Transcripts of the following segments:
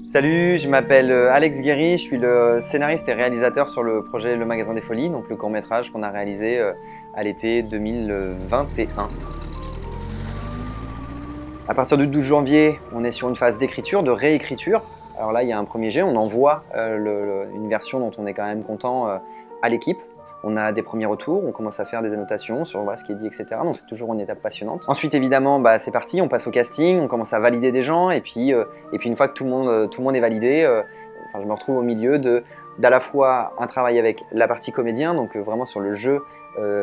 Salut, je m'appelle Alex Guéry, je suis le scénariste et réalisateur sur le projet Le Magasin des Folies, donc le court-métrage qu'on a réalisé à l'été 2021. À partir du 12 janvier, on est sur une phase d'écriture, de réécriture. Alors là, il y a un premier jet, on envoie une version dont on est quand même content à l'équipe. On a des premiers retours, on commence à faire des annotations sur ce qui est dit, etc. Donc c'est toujours une étape passionnante. Ensuite, évidemment, c'est parti, on passe au casting, on commence à valider des gens, et puis une fois que tout le monde est validé, je me retrouve au milieu d'à la fois un travail avec la partie comédien, donc vraiment sur le jeu,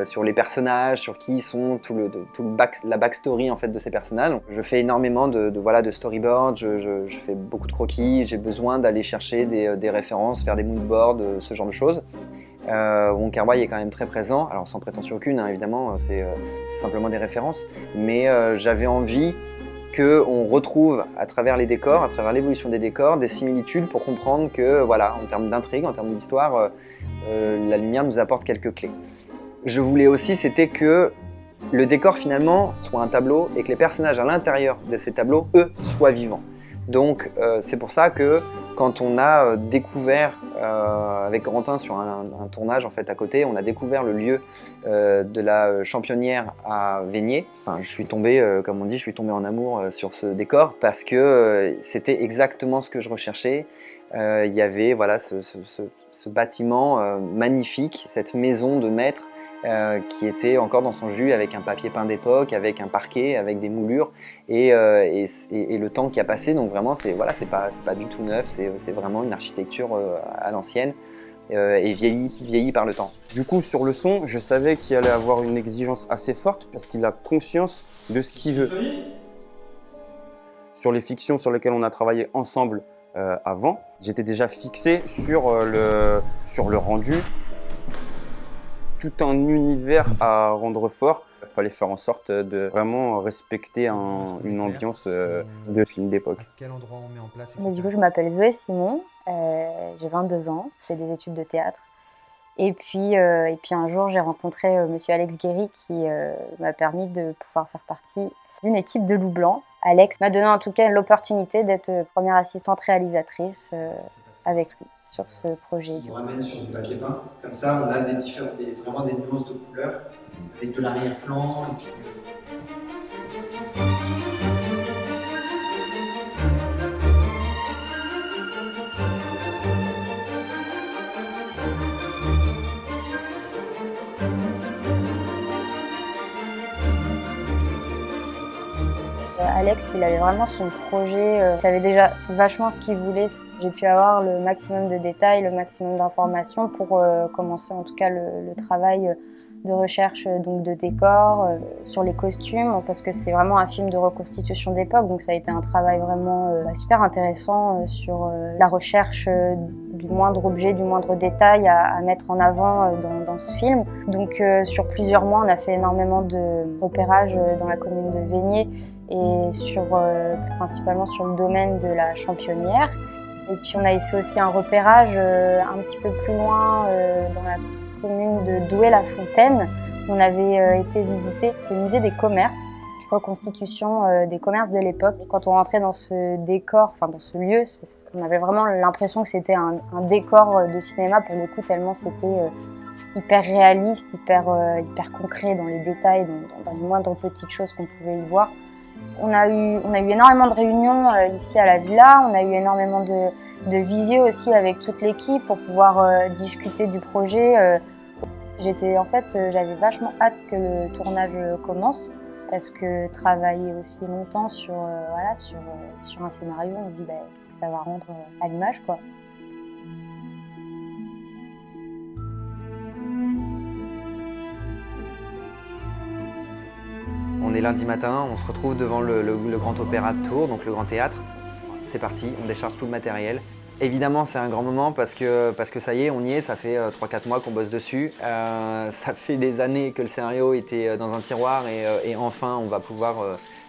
sur les personnages, sur qui ils sont, la backstory en fait de ces personnages. Donc, je fais énormément de storyboard, je fais beaucoup de croquis, j'ai besoin d'aller chercher des références, faire des moodboards, ce genre de choses. Wong Kar-wai est quand même très présent, alors sans prétention aucune, hein, évidemment, c'est simplement des références, mais j'avais envie qu'on retrouve à travers les décors, à travers l'évolution des décors, des similitudes pour comprendre que, voilà, en termes d'intrigue, en termes d'histoire, la lumière nous apporte quelques clés. Je voulais aussi, c'était que le décor finalement soit un tableau et que les personnages à l'intérieur de ces tableaux, eux, soient vivants. Donc c'est pour ça que quand on a découvert, avec Corentin sur un tournage en fait à côté, on a découvert le lieu de la Championnière à Vénier. Enfin, je suis tombé, comme on dit, je suis tombé en amour sur ce décor parce que c'était exactement ce que je recherchais. Il y avait voilà, ce bâtiment magnifique, cette maison de maître qui était encore dans son jus avec un papier peint d'époque, avec un parquet, avec des moulures et le temps qui a passé. Donc vraiment, c'est pas du tout neuf, c'est vraiment une architecture à l'ancienne et vieillie par le temps. Du coup, sur le son, je savais qu'il allait avoir une exigence assez forte parce qu'il a conscience de ce qu'il veut. Sur les fictions sur lesquelles on a travaillé ensemble avant, j'étais déjà fixé sur le rendu. Tout un univers à rendre fort. Il fallait faire en sorte de vraiment respecter une ambiance de film d'époque. Quel endroit on met en place, Du coup, je m'appelle Zoé Simon, j'ai 22 ans, je fais des études de théâtre. Et puis un jour, j'ai rencontré monsieur Alex Guéry qui m'a permis de pouvoir faire partie d'une équipe de Loup Blanc. Alex m'a donné en tout cas l'opportunité d'être première assistante réalisatrice avec lui sur ce projet. On ramène sur du papier peint, comme ça on a vraiment des nuances de couleurs avec de l'arrière-plan. Et puis, Alex, il avait vraiment son projet, il savait déjà vachement ce qu'il voulait. J'ai pu avoir le maximum de détails, le maximum d'informations pour commencer en tout cas le travail de recherche donc de décors, sur les costumes, parce que c'est vraiment un film de reconstitution d'époque, donc ça a été un travail vraiment super intéressant sur la recherche du moindre objet, du moindre détail à mettre en avant dans ce film. Donc sur plusieurs mois, on a fait énormément de repérages dans la commune de Vénier et principalement sur le domaine de la Championnière. Et puis on avait fait aussi un repérage un petit peu plus loin dans la commune de Douai-la-Fontaine. On avait été visiter le musée des commerces, reconstitution des commerces de l'époque. Quand on rentrait dans ce décor, enfin dans ce lieu, on avait vraiment l'impression que c'était un décor de cinéma pour le coup, tellement c'était hyper réaliste, hyper concret dans les détails, dans les moindres petites choses qu'on pouvait y voir. On a eu énormément de réunions ici à la villa, on a eu énormément de visio aussi avec toute l'équipe pour pouvoir discuter du projet. J'avais vachement hâte que le tournage commence parce que travailler aussi longtemps sur un scénario, on se dit ce que ça va rendre à l'image, quoi. On est lundi matin, on se retrouve devant le Grand Opéra de Tours, donc le Grand Théâtre. C'est parti, on décharge tout le matériel. Évidemment, c'est un grand moment parce que ça y est, on y est, ça fait 3-4 mois qu'on bosse dessus. Ça fait des années que le scénario était dans un tiroir et enfin,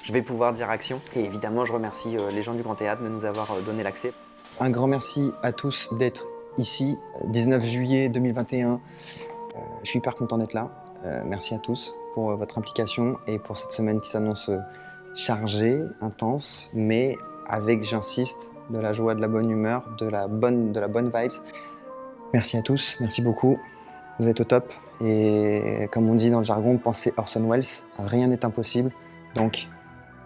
je vais pouvoir dire action. Et évidemment, je remercie les gens du Grand Théâtre de nous avoir donné l'accès. Un grand merci à tous d'être ici, 19 juillet 2021. Je suis hyper content d'être là. Merci à tous pour votre implication et pour cette semaine qui s'annonce chargée, intense, mais avec, j'insiste, de la joie, de la bonne humeur, de la bonne vibes. Merci à tous, merci beaucoup. Vous êtes au top. Et comme on dit dans le jargon, pensez Orson Welles, rien n'est impossible. Donc,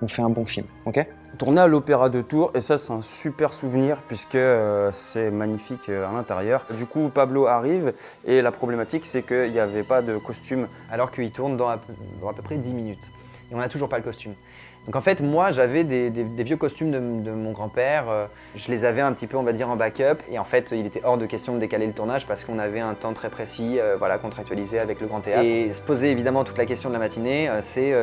on fait un bon film, ok? Tourné à l'Opéra de Tours et ça c'est un super souvenir puisque c'est magnifique à l'intérieur. Du coup Pablo arrive et la problématique c'est qu'il n'y avait pas de costume. Alors qu'il tourne dans à peu près 10 minutes. Et on n'a toujours pas le costume. Donc en fait, moi, j'avais des vieux costumes de mon grand-père. Je les avais un petit peu, on va dire, en backup. Et en fait, il était hors de question de décaler le tournage parce qu'on avait un temps très précis, voilà, contractualisé avec le Grand Théâtre. Et se poser évidemment toute la question de la matinée,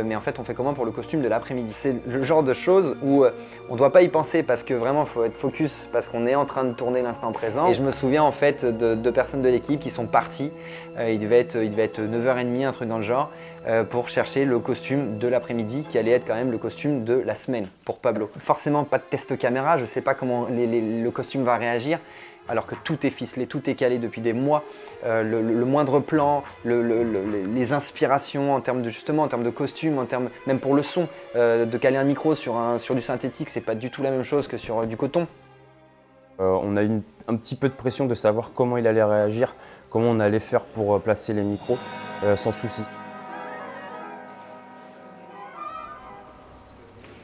mais en fait, on fait comment pour le costume de l'après-midi? C'est le genre de choses où on ne doit pas y penser parce que vraiment, il faut être focus parce qu'on est en train de tourner l'instant présent. Et je me souviens en fait de 2 personnes de l'équipe qui sont parties. Il devait être 9h30, un truc dans le genre. Pour chercher le costume de l'après-midi qui allait être quand même le costume de la semaine pour Pablo. Forcément pas de test caméra, je ne sais pas comment le costume va réagir alors que tout est ficelé, tout est calé depuis des mois. Le moindre plan, les inspirations en termes de costume, même pour le son, de caler un micro sur du synthétique, c'est pas du tout la même chose que sur du coton. On a eu un petit peu de pression de savoir comment il allait réagir, comment on allait faire pour placer les micros sans souci.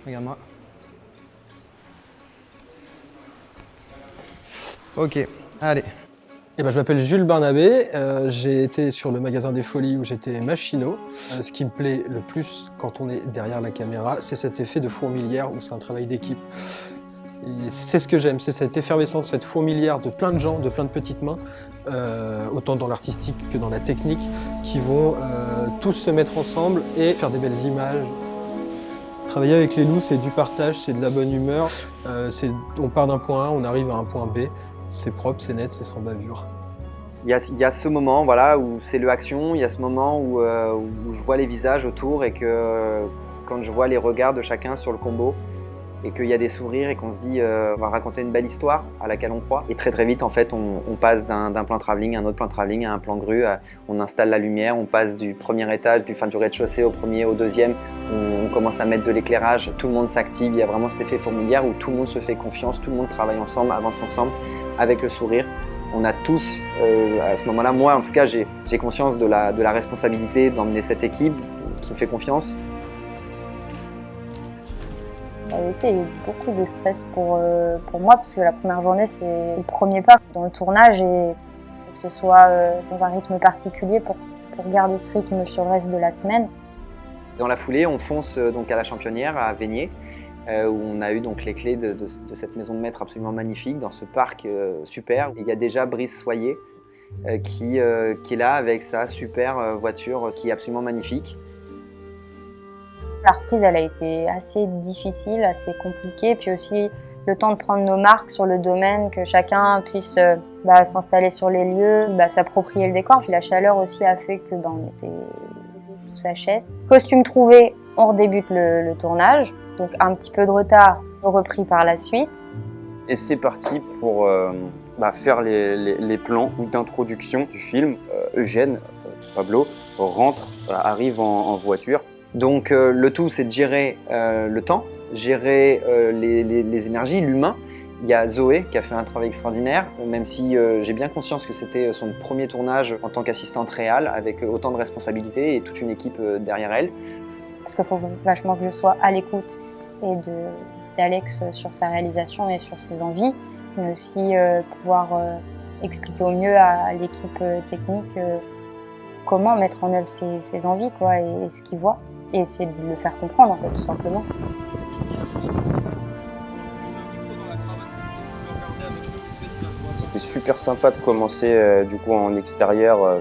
Regarde-moi. Ok, allez. Je m'appelle Jules Barnabé, j'ai été sur le magasin des Folies où j'étais machinot. Ce qui me plaît le plus quand on est derrière la caméra, c'est cet effet de fourmilière où c'est un travail d'équipe. Et c'est ce que j'aime, c'est cette effervescence, cette fourmilière de plein de gens, de plein de petites mains, autant dans l'artistique que dans la technique, qui vont tous se mettre ensemble et faire des belles images. Travailler avec les loups, c'est du partage, c'est de la bonne humeur. On part d'un point A, on arrive à un point B. C'est propre, c'est net, c'est sans bavure. Il y a ce moment voilà, où c'est le action, il y a ce moment où je vois les visages autour et que quand je vois les regards de chacun sur le combo et qu'il y a des sourires et qu'on se dit on va raconter une belle histoire à laquelle on croit. Et très très vite en fait on passe d'un plan travelling à un autre plan travelling, à un plan grue, on installe la lumière, on passe du premier étage, du rez-de-chaussée au premier, au deuxième, on commence à mettre de l'éclairage, tout le monde s'active, il y a vraiment cet effet fourmilière où tout le monde se fait confiance, tout le monde travaille ensemble, avance ensemble avec le sourire. On a tous, à ce moment-là, moi en tout cas, j'ai conscience de la responsabilité d'emmener cette équipe qui me fait confiance. Ça a été beaucoup de stress pour moi parce que la première journée c'est le premier pas dans le tournage et que ce soit dans un rythme particulier pour garder ce rythme sur le reste de la semaine. Dans la foulée, on fonce donc à la Championnière, à Vénier, où on a eu donc les clés de cette maison de maître absolument magnifique, dans ce parc super. Il y a déjà Brice Soyer qui est là avec sa super voiture qui est absolument magnifique. La reprise, elle a été assez difficile, assez compliquée, puis aussi le temps de prendre nos marques sur le domaine, que chacun puisse s'installer sur les lieux, s'approprier le décor. Puis la chaleur aussi a fait que on était tous à chaise. Costume trouvé, on redébute le tournage, donc un petit peu de retard repris par la suite. Et c'est parti pour faire les plans d'introduction du film. Eugène, Pablo, arrive en voiture. Donc le tout, c'est de gérer le temps, gérer les énergies, l'humain. Il y a Zoé qui a fait un travail extraordinaire, même si j'ai bien conscience que c'était son premier tournage en tant qu'assistante réal, avec autant de responsabilités et toute une équipe derrière elle. Parce qu'il faut vachement que je sois à l'écoute et d'Alex sur sa réalisation et sur ses envies, mais aussi pouvoir expliquer au mieux à l'équipe technique comment mettre en œuvre ses envies quoi, et ce qu'il voit. Et essayer de le faire comprendre, en fait, tout simplement. C'était super sympa de commencer du coup en extérieur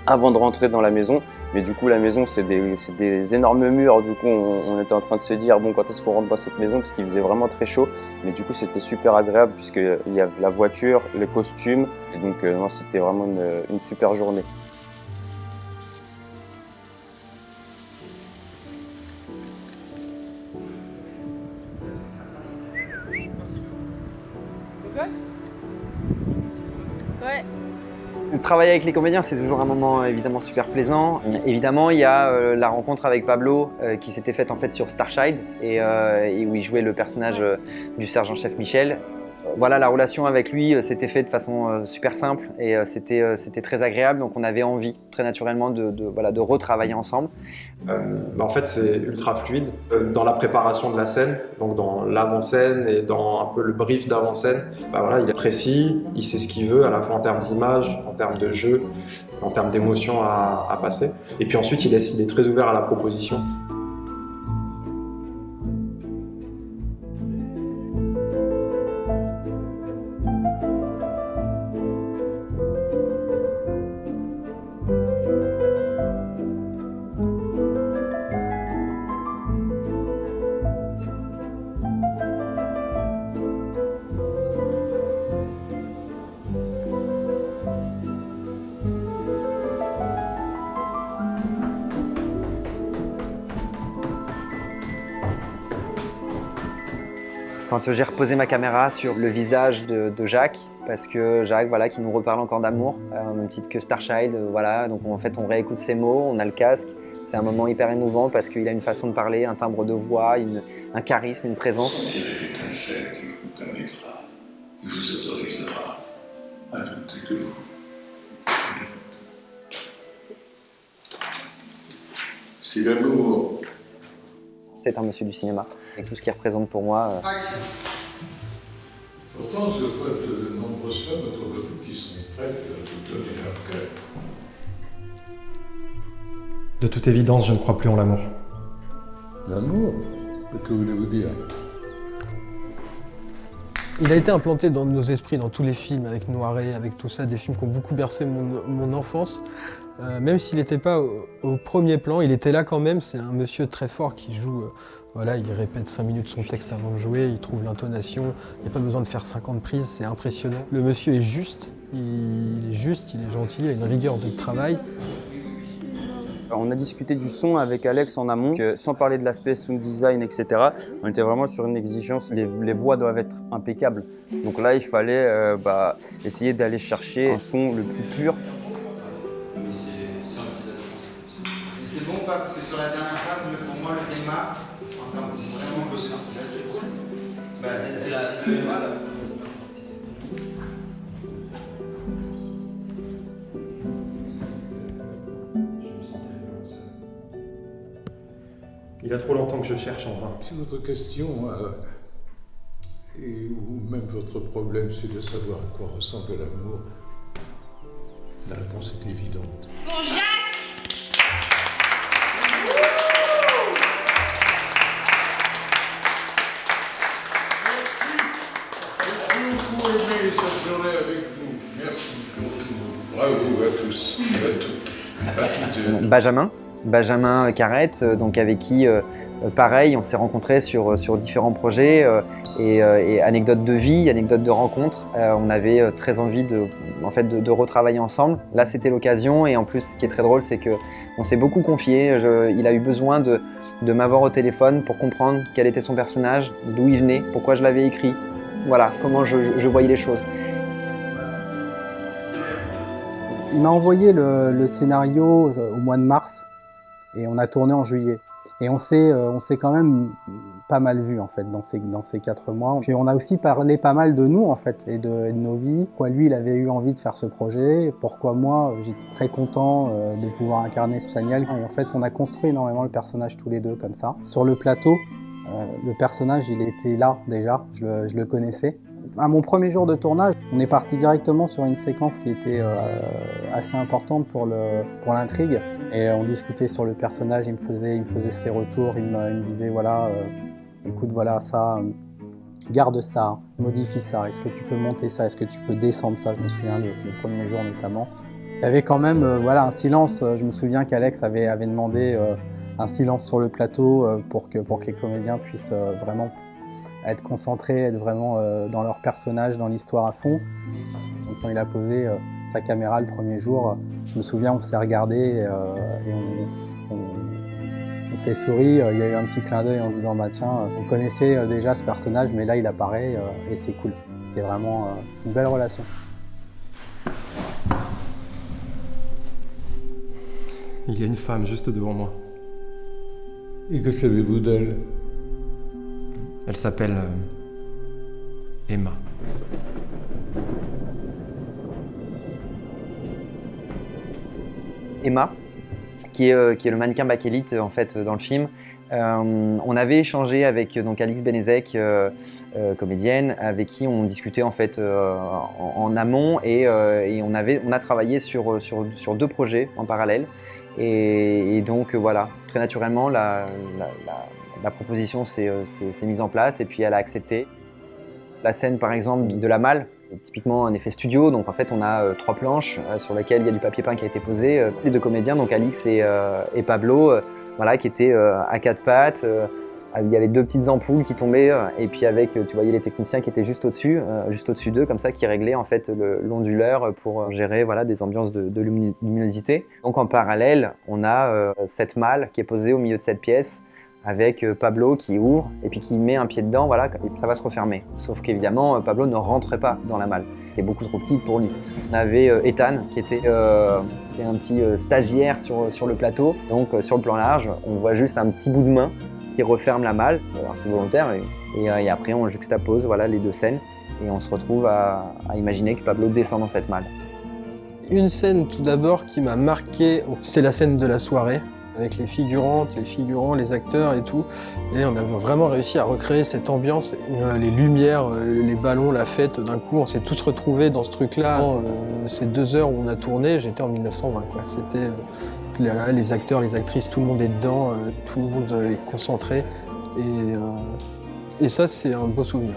avant de rentrer dans la maison. Mais du coup, la maison, c'est des énormes murs. Du coup, on était en train de se dire, bon, quand est-ce qu'on rentre dans cette maison? Parce qu'il faisait vraiment très chaud. Mais du coup, c'était super agréable puisqu'il y avait la voiture, les costumes. Et donc, non, c'était vraiment une super journée. Ouais. Travailler avec les comédiens, c'est toujours un moment évidemment super plaisant. Évidemment, il y a la rencontre avec Pablo qui s'était faite en fait sur Starchild et où il jouait le personnage du sergent-chef Michel. Voilà, la relation avec lui s'était faite de façon super simple et c'était très agréable. Donc on avait envie très naturellement de retravailler ensemble. En fait, c'est ultra fluide dans la préparation de la scène, donc dans l'avant-scène et dans un peu le brief d'avant-scène. Voilà, il est précis, il sait ce qu'il veut, à la fois en termes d'image, en termes de jeu, en termes d'émotion à passer. Et puis ensuite, il est très ouvert à la proposition. Quand j'ai reposé ma caméra sur le visage de Jacques, parce que Jacques, voilà, qui nous reparle encore d'amour, au même titre que Starchild, voilà, donc en fait on réécoute ses mots, on a le casque, c'est un moment hyper émouvant parce qu'il a une façon de parler, un timbre de voix, un charisme, une présence. Sentirez l'étincelle qui vous permettra, qui vous autorisera à douter de vous. C'est l'amour. C'est un monsieur du cinéma, et tout ce qu'il représente pour moi. Pourtant, je vois de nombreuses femmes autour de vous qui sont prêtes à vous donner leur cœur. De toute évidence, je ne crois plus en l'amour. L'amour? Que voulez-vous dire? Il a été implanté dans nos esprits, dans tous les films, avec Noiret, avec tout ça, des films qui ont beaucoup bercé mon enfance. Même s'il n'était pas au premier plan, il était là quand même. C'est un monsieur très fort qui joue, voilà, il répète 5 minutes son texte avant de jouer, il trouve l'intonation, il n'y a pas besoin de faire 50 prises, c'est impressionnant. Le monsieur est juste, il est gentil, il a une rigueur de travail. On a discuté du son avec Alex en amont, sans parler de l'aspect sound design, etc. On était vraiment sur une exigence, les voix doivent être impeccables. Donc là, il fallait essayer d'aller chercher un son le plus pur. C'est bon pas parce que sur la dernière phrase, pour moi le démarre, c'est vraiment possible. Il y a trop longtemps que je cherche en vain. Si votre question, ou même votre problème, c'est de savoir à quoi ressemble l'amour, la réponse est évidente. Pour Jacques! Beaucoup aimé cette journée avec vous. Merci pour tout. Bravo à tous et à toutes. Benjamin Carrette, donc avec qui, pareil, on s'est rencontrés sur différents projets et anecdotes de vie, anecdotes de rencontres. On avait très envie de retravailler ensemble. Là, c'était l'occasion et en plus, ce qui est très drôle, c'est qu'on s'est beaucoup confié. Il a eu besoin de m'avoir au téléphone pour comprendre quel était son personnage, d'où il venait, pourquoi je l'avais écrit. Voilà, comment je voyais les choses. Il m'a envoyé le scénario au mois de mars et on a tourné en juillet. Et on s'est quand même pas mal vu en fait dans ces 4 mois. Puis on a aussi parlé pas mal de nous en fait et de nos vies. Pourquoi lui il avait eu envie de faire ce projet, pourquoi moi j'étais très content de pouvoir incarner Spaniel. Et en fait on a construit énormément le personnage tous les deux comme ça. Sur le plateau, le personnage il était là déjà, je le connaissais. À mon premier jour de tournage, on est parti directement sur une séquence qui était assez importante pour l'intrigue. Et on discutait sur le personnage, il me faisait ses retours, il me disait voilà, écoute voilà ça, garde ça, modifie ça, est-ce que tu peux monter ça, est-ce que tu peux descendre ça, je me souviens le premier jour notamment. Il y avait quand même voilà, un silence, je me souviens qu'Alex avait demandé un silence sur le plateau pour que les comédiens puissent vraiment être concentrés, être vraiment dans leur personnage, dans l'histoire à fond. Donc quand il a posé sa caméra le premier jour, je me souviens, on s'est regardé et on s'est souri. Il y a eu un petit clin d'œil en se disant bah tiens, on connaissait déjà ce personnage, mais là il apparaît et c'est cool. C'était vraiment une belle relation. Il y a une femme juste devant moi. Et que savez-vous d'elle? Elle s'appelle Emma. Emma, qui est le mannequin bakélite en fait dans le film. On avait échangé avec donc Alix Benezek, comédienne, avec qui on discutait en fait en amont et on a travaillé sur 2 projets en parallèle. Et donc voilà, très naturellement la proposition s'est mise en place et puis elle a accepté. La scène par exemple de la malle, typiquement un effet studio, donc en fait on a 3 planches sur lesquelles il y a du papier peint qui a été posé. Les 2 comédiens, donc Alix et Pablo, voilà, qui étaient à 4 pattes. Il y avait 2 petites ampoules qui tombaient et puis avec, tu voyais les techniciens qui étaient juste au-dessus d'eux, comme ça, qui réglaient en fait l'onduleur pour gérer voilà, des ambiances de luminosité. Donc en parallèle, on a cette malle qui est posée au milieu de cette pièce avec Pablo qui ouvre et puis qui met un pied dedans, voilà, et ça va se refermer. Sauf qu'évidemment, Pablo ne rentrait pas dans la malle. C'était beaucoup trop petit pour lui. On avait Ethan qui était un petit stagiaire sur le plateau. Donc sur le plan large, on voit juste un petit bout de main qui referme la malle. Alors c'est volontaire et après on juxtapose voilà, les 2 scènes et on se retrouve à imaginer que Pablo descend dans cette malle. Une scène tout d'abord qui m'a marqué, c'est la scène de la soirée, avec les figurantes, les figurants, les acteurs et tout. Et on a vraiment réussi à recréer cette ambiance, les lumières, les ballons, la fête. D'un coup, on s'est tous retrouvés dans ce truc-là. Ces 2 heures où on a tourné, j'étais en 1920, quoi. C'était les acteurs, les actrices, tout le monde est dedans, tout le monde est concentré. Et ça, c'est un beau souvenir.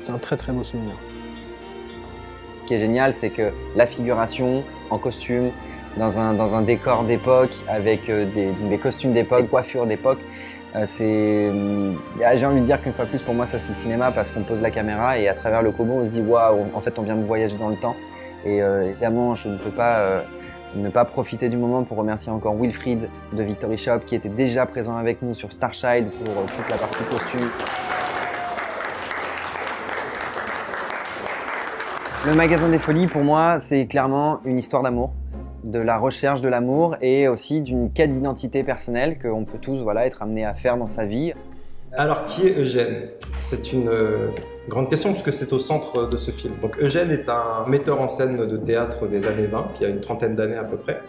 C'est un très très beau souvenir. Ce qui est génial, c'est que la figuration en costume, dans un décor d'époque, avec des costumes d'époque, coiffures d'époque. J'ai envie de dire qu'une fois de plus, pour moi, ça c'est le cinéma parce qu'on pose la caméra et à travers le kobo, on se dit waouh, en fait, on vient de voyager dans le temps. Et évidemment, je ne peux pas ne pas profiter du moment pour remercier encore Wilfried de Victory Shop qui était déjà présent avec nous sur Starchild pour toute la partie costume. Le magasin des folies, pour moi, c'est clairement une histoire d'amour, de la recherche de l'amour et aussi d'une quête d'identité personnelle qu'on peut tous voilà, être amenés à faire dans sa vie. Alors, qui est Eugène? C'est une grande question puisque c'est au centre de ce film. Donc, Eugène est un metteur en scène de théâtre des années 20, qui a une trentaine d'années à peu près,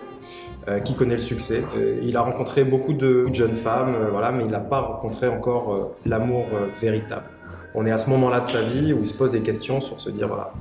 qui connaît le succès. Il a rencontré beaucoup de jeunes femmes, voilà, mais il n'a pas rencontré encore l'amour véritable. On est à ce moment-là de sa vie où il se pose des questions sur se dire, voilà,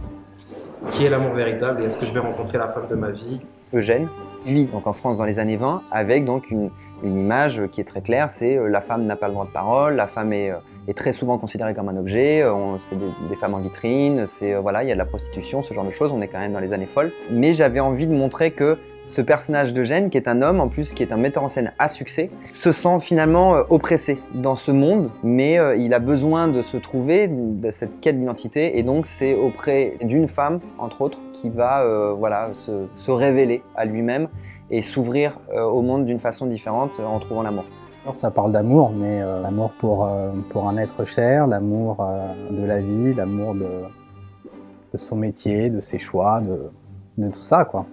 qui est l'amour véritable et est-ce que je vais rencontrer la femme de ma vie? Eugène vit donc en France dans les années 20 avec donc une image qui est très claire, c'est la femme n'a pas le droit de parole, la femme est très souvent considérée comme un objet, c'est des femmes en vitrine, voilà, il y a de la prostitution, ce genre de choses, on est quand même dans les années folles. Mais j'avais envie de montrer que ce personnage d'Eugène, qui est un homme en plus, qui est un metteur en scène à succès, se sent finalement oppressé dans ce monde, mais il a besoin de se trouver, de cette quête d'identité, et donc c'est auprès d'une femme, entre autres, qui va voilà, se révéler à lui-même et s'ouvrir au monde d'une façon différente en trouvant l'amour. Alors, ça parle d'amour, mais l'amour pour un être cher, l'amour de la vie, l'amour de son métier, de ses choix, de tout ça, quoi.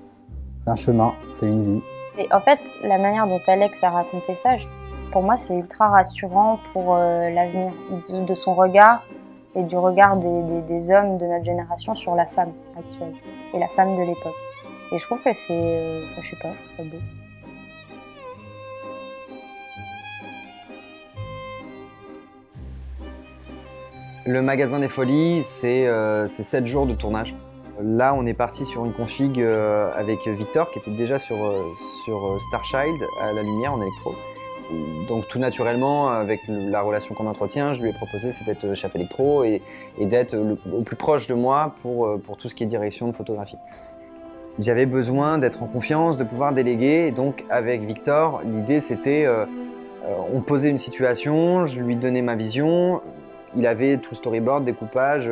C'est un chemin, c'est une vie. Et en fait, la manière dont Alex a raconté ça, pour moi, c'est ultra rassurant pour l'avenir de son regard et du regard des hommes de notre génération sur la femme actuelle et la femme de l'époque. Et je trouve que c'est, je sais pas, je trouve ça beau. Le magasin des folies, c'est 7 jours de tournage. Là, on est parti sur une config avec Victor, qui était déjà sur Starchild, à la lumière en électro. Donc tout naturellement, avec la relation qu'on entretient, je lui ai proposé c'est d'être chef électro et d'être au plus proche de moi pour tout ce qui est direction de photographie. J'avais besoin d'être en confiance, de pouvoir déléguer. Et donc avec Victor, l'idée c'était, on posait une situation, je lui donnais ma vision. Il avait tout le storyboard, découpage,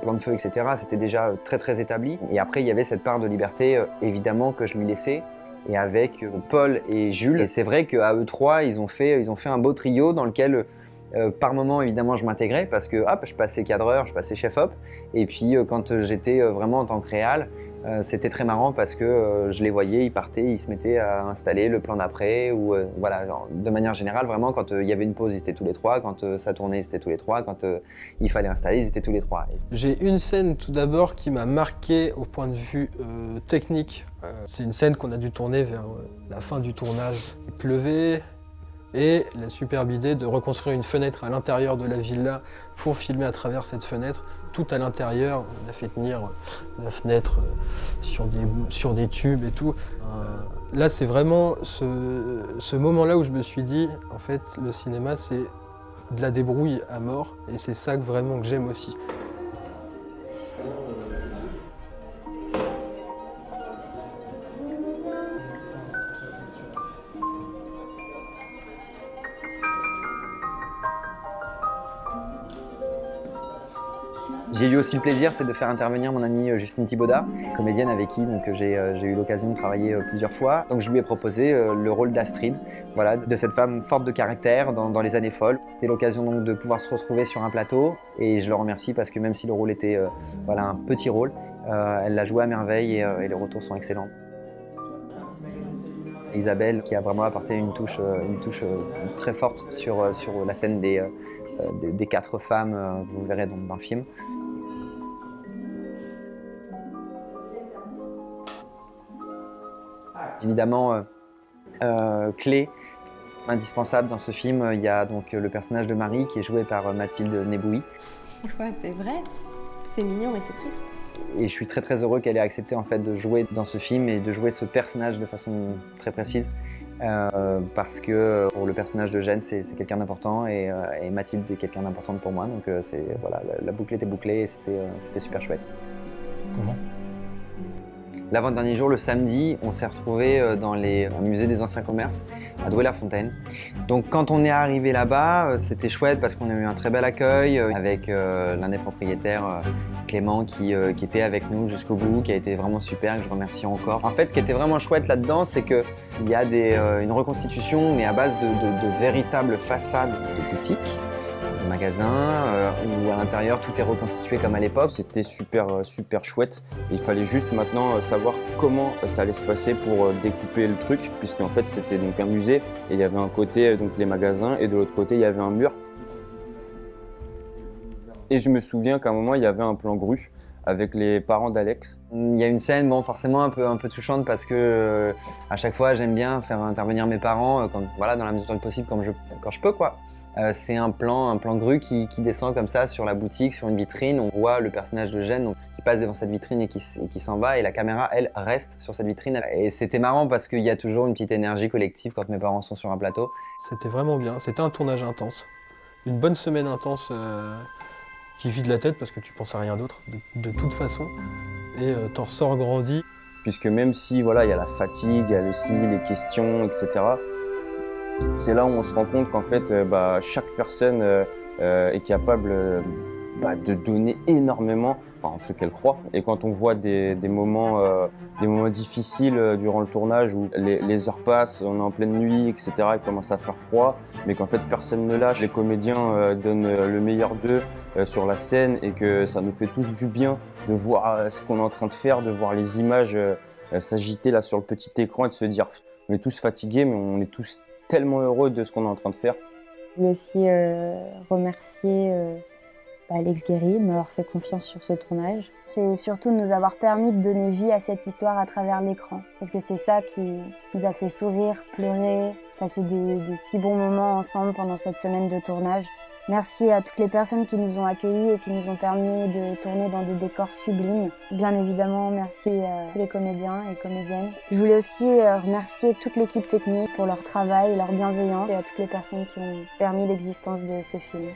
plan de feu, etc. C'était déjà très très établi. Et après, il y avait cette part de liberté, évidemment, que je lui laissais. Et avec Paul et Jules. Et c'est vrai qu'à eux trois, ils ont fait un beau trio dans lequel Par moment, évidemment, je m'intégrais parce que hop, je passais cadreur, je passais chef-op. Et puis, quand j'étais vraiment en tant que réal, c'était très marrant parce que je les voyais, ils partaient, ils se mettaient à installer le plan d'après. Ou voilà, genre, de manière générale, vraiment, quand il y avait une pause, ils étaient tous les trois. Quand ça tournait, ils étaient tous les trois. Quand il fallait installer, ils étaient tous les trois. J'ai une scène tout d'abord qui m'a marqué au point de vue technique. C'est une scène qu'on a dû tourner vers la fin du tournage. Il pleuvait. Et la superbe idée de reconstruire une fenêtre à l'intérieur de la villa pour filmer à travers cette fenêtre, tout à l'intérieur. On a fait tenir la fenêtre sur des tubes et tout. Là, c'est vraiment ce moment-là où je me suis dit, en fait, le cinéma, c'est de la débrouille à mort. Et c'est ça vraiment que j'aime aussi. J'ai eu aussi le plaisir, c'est de faire intervenir mon amie Justine Thibaudat, comédienne avec qui j'ai eu l'occasion de travailler plusieurs fois. Donc je lui ai proposé le rôle d'Astrid, voilà, de cette femme forte de caractère dans les années folles. C'était l'occasion donc de pouvoir se retrouver sur un plateau et je le remercie parce que même si le rôle était voilà, un petit rôle, elle l'a joué à merveille et les retours sont excellents. Isabelle qui a vraiment apporté une touche très forte sur la scène des 4 femmes, vous le verrez dans le film. Évidemment, clé, indispensable dans ce film, il y a donc le personnage de Marie qui est joué par Mathilde Neboui. Quoi, c'est vrai? C'est mignon mais c'est triste. Et je suis très très heureux qu'elle ait accepté en fait de jouer dans ce film et de jouer ce personnage de façon très précise. Parce que pour le personnage de Jeanne, c'est quelqu'un d'important et Mathilde est quelqu'un d'important pour moi. Donc voilà, la boucle était bouclée et c'était super chouette. Comment? L'avant-dernier jour, le samedi, on s'est retrouvés dans les musées des anciens commerces à Douai-la-Fontaine. Donc quand on est arrivé là-bas, c'était chouette parce qu'on a eu un très bel accueil avec l'un des propriétaires, Clément, qui était avec nous jusqu'au bout, qui a été vraiment super, que je remercie encore. En fait, ce qui était vraiment chouette là-dedans, c'est qu'il y a une reconstitution, mais à base de véritables façades de boutiques, de magasins, où à l'intérieur tout est reconstitué comme à l'époque. C'était super chouette. Et il fallait juste maintenant savoir comment ça allait se passer pour découper le truc, puisqu'en fait c'était donc un musée et il y avait un côté donc les magasins et de l'autre côté il y avait un mur. Et je me souviens qu'à un moment il y avait un plan grue avec les parents d'Alex. Il y a une scène, bon, forcément un peu touchante parce que à chaque fois j'aime bien faire intervenir mes parents voilà, dans la mesure du possible quand je peux quoi. C'est un plan grue qui descend comme ça sur la boutique, sur une vitrine. On voit le personnage de Jeanne donc, qui passe devant cette vitrine et qui s'en va et la caméra, elle, reste sur cette vitrine. Et c'était marrant parce qu'il y a toujours une petite énergie collective quand mes parents sont sur un plateau. C'était vraiment bien, c'était un tournage intense. Une bonne semaine intense qui vide la tête parce que tu penses à rien d'autre de toute façon. Et t'en ressors grandi. Puisque même si voilà, il y a la fatigue, il y a aussi les questions, etc. C'est là où on se rend compte qu'en fait, chaque personne est capable de donner énormément, enfin ce qu'elle croit. Et quand on voit des moments difficiles durant le tournage où les heures passent, on est en pleine nuit, etc., il commence à faire froid, mais qu'en fait personne ne lâche. Les comédiens donnent le meilleur d'eux sur la scène et que ça nous fait tous du bien de voir ce qu'on est en train de faire, de voir les images s'agiter là sur le petit écran et de se dire on est tous fatigués, mais on est tous tellement heureux de ce qu'on est en train de faire. Je voulais aussi remercier Alex Guéry de m'avoir fait confiance sur ce tournage. C'est surtout de nous avoir permis de donner vie à cette histoire à travers l'écran. Parce que c'est ça qui nous a fait sourire, pleurer, passer des si bons moments ensemble pendant cette semaine de tournage. Merci à toutes les personnes qui nous ont accueillis et qui nous ont permis de tourner dans des décors sublimes. Bien évidemment, merci à tous les comédiens et comédiennes. Je voulais aussi remercier toute l'équipe technique pour leur travail, leur bienveillance et à toutes les personnes qui ont permis l'existence de ce film.